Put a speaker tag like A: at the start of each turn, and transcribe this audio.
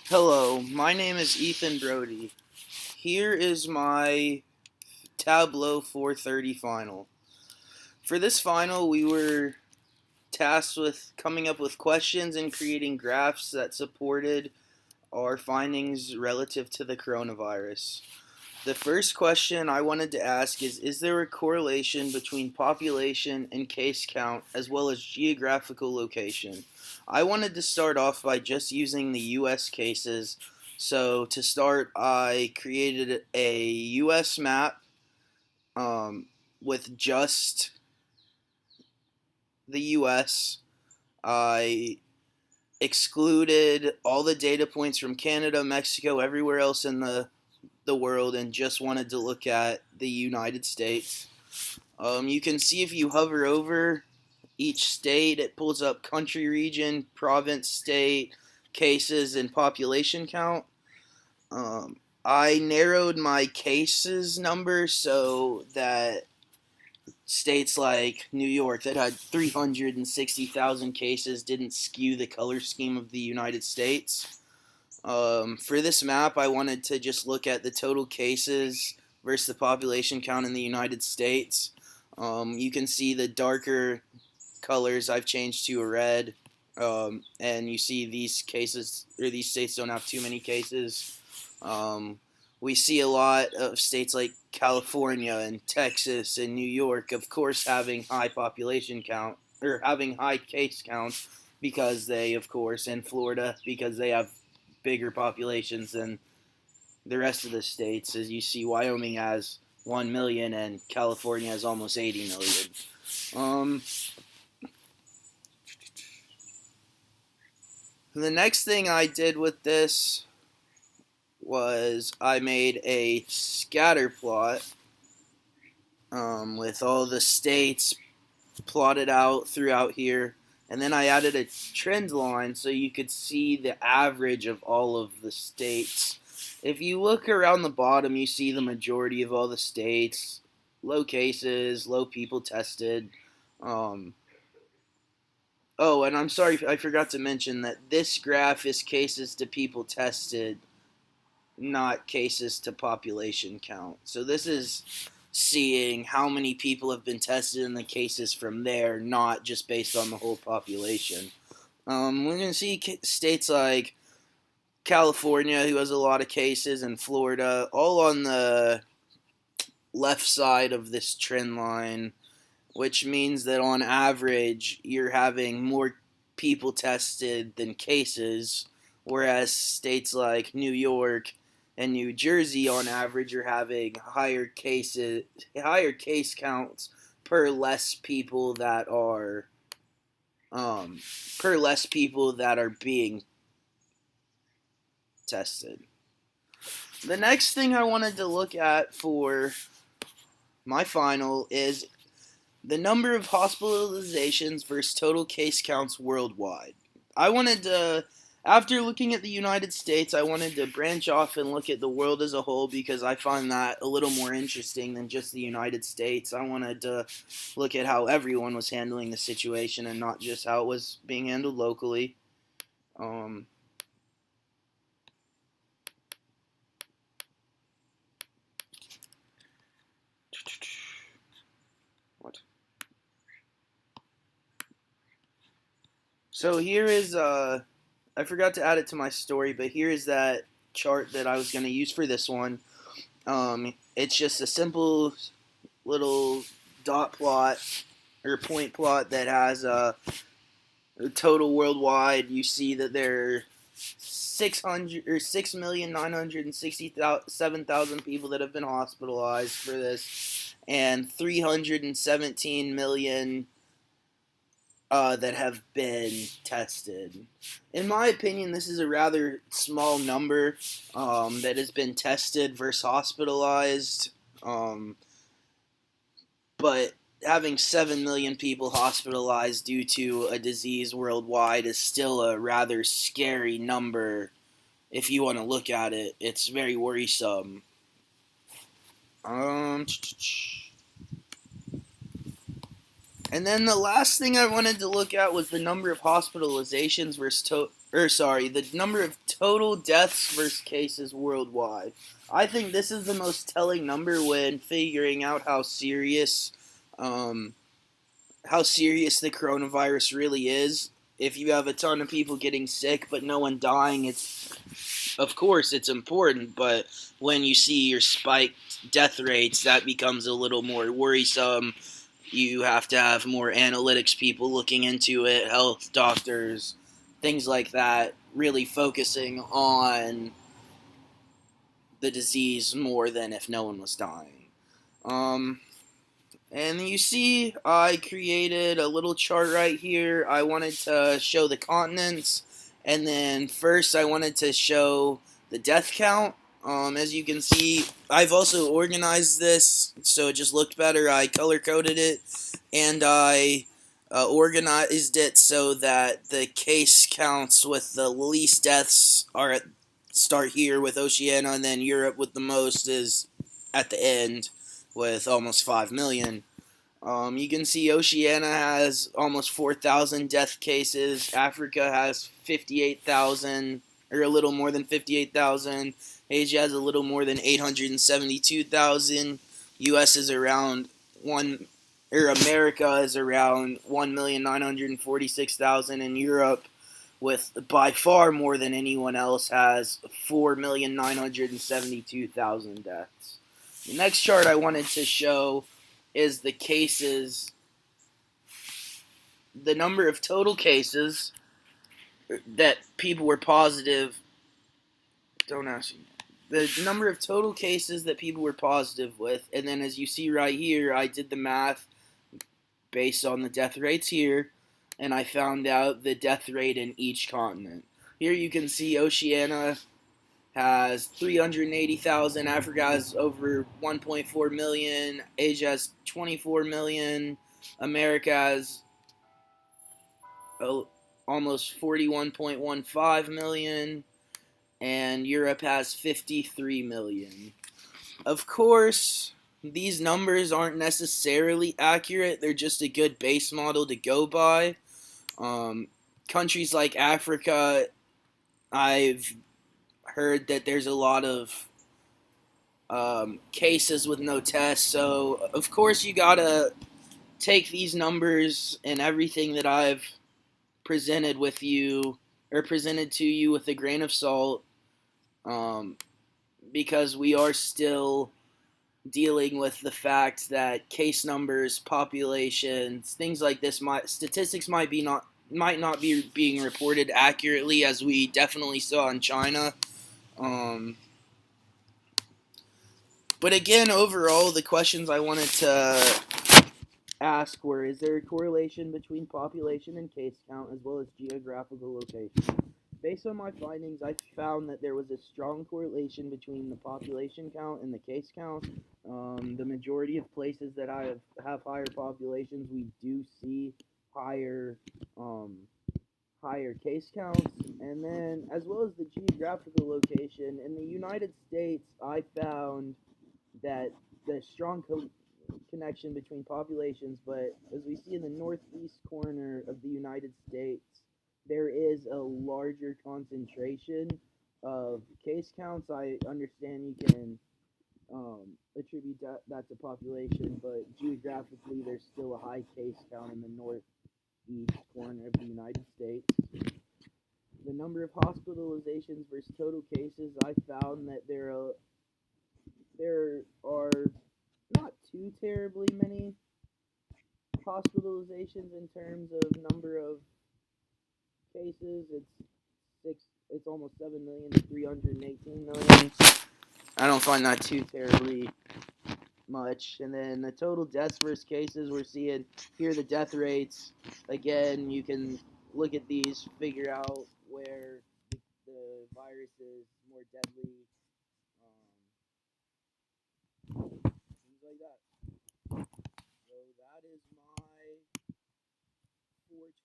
A: Hello, my name is Ethan Brody. Here is my Tableau 430 final. For this final, we were tasked with coming up with questions and creating graphs that supported our findings relative to the coronavirus. The first question I wanted to ask is there a correlation between population and case count as well as geographical location? I wanted to start off by just using the US cases. So to start, I created a US map with just the US. I excluded all the data points from Canada, Mexico, everywhere else in the world, and just wanted to look at the United States. You can see if you hover over each state, it pulls up country, region, province, state, cases, and population count. I narrowed my cases number so that states like New York that had 360,000 cases didn't skew the color scheme of the United States. For this map, I wanted to just look at the total cases versus the population count in the United States. You can see the darker colors I've changed to a red, and you see these cases or these states don't have too many cases. We see a lot of states like California and Texas and New York, of course, having high population count or having high case counts because they, of course, and Florida because they have bigger populations than the rest of the states. As you see, Wyoming has 1 million and California has almost 80 million. The next thing I did with this was I made a scatter plot with all the states plotted out throughout here. And then I added a trend line so you could see the average of all of the states. If you look around the bottom, you see the majority of all the states, low cases, low people tested. Oh, and I'm sorry, I forgot to mention that this graph is cases to people tested, not cases to population count. So this is seeing how many people have been tested in the cases from there, not just based on the whole population. We're going to see states like California, who has a lot of cases, and Florida, all on the left side of this trend line, which means that on average, you're having more people tested than cases, whereas states like New York and New Jersey, on average, are having higher case counts per less people that are being tested. The next thing I wanted to look at for my final is the number of hospitalizations versus total case counts worldwide. I wanted to, after looking at the United States, I wanted to branch off and look at the world as a whole because I find that a little more interesting than just the United States. I wanted to look at how everyone was handling the situation and not just how it was being handled locally. What? So here is I forgot to add it to my story, but here is that chart that I was going to use for this one. It's just a simple little dot plot or point plot that has a total worldwide. You see that there are 6,967,000 people that have been hospitalized for this, and 317 million that have been tested. In my opinion, this is a rather small number that has been tested versus hospitalized. But having 7 million people hospitalized due to a disease worldwide is still a rather scary number if you want to look at it. It's very worrisome. And then the last thing I wanted to look at was the number of hospitalizations versus the number of total deaths versus cases worldwide. I think this is the most telling number when figuring out um, how serious the coronavirus really is. If you have a ton of people getting sick but no one dying, of course it's important, but when you see your spiked death rates, that becomes a little more worrisome. You have to have more analytics people looking into it, health doctors, things like that, really focusing on the disease more than if no one was dying. Um, and you see, I created a little chart right here. I wanted to show the continents, and then first I wanted to show the death count. As you can see, I've also organized this so it just looked better. I color coded it, and I organized it so that the case counts with the least deaths start here with Oceania, and then Europe with the most is at the end with almost 5 million. You can see Oceania has almost 4,000 death cases. Africa has 58,000, or a little more than 58,000. Asia has a little more than 872,000. U.S. is around America is around 1,946,000, and Europe, with by far more than anyone else, has 4,972,000 deaths. The next chart I wanted to show is the number of total cases that people were positive. Don't ask me. The number of total cases that people were positive with, and then as you see right here, I did the math based on the death rates here, and I found out the death rate in each continent. Here you can see Oceania has 380,000, Africa has over 1.4 million, Asia has 24 million, America has almost 41.15 million, and Europe has 53 million. Of course, these numbers aren't necessarily accurate, they're just a good base model to go by. Countries like Africa, I've heard that there's a lot of cases with no tests, so of course you gotta take these numbers and everything that I've presented with you or presented to you with a grain of salt, um, because we are still dealing with the fact that case numbers, populations, things like this statistics might not be being reported accurately, as we definitely saw in China. Um, but again, overall, the questions I wanted to ask were: is there a correlation between population and case count, as well as geographical location? Based on my findings, I found that there was a strong correlation between the population count and the case count. The majority of places that have higher populations, we do see higher higher case counts, and then as well as the geographical location. In the United States, I found that the strong connection between populations, but as we see in the northeast corner of the United States, there is a larger concentration of case counts. I understand you can attribute that to population, but geographically, there's still a high case count in the northeast corner of the United States. The number of hospitalizations versus total cases, I found that there are not too terribly many hospitalizations in terms of number of cases. It's almost 7 million to 318 million. I don't find that too terribly much. And then the total deaths versus cases, we're seeing here the death rates. Again, you can look at these, figure out where the virus is more deadly, things like that. So that is my 420.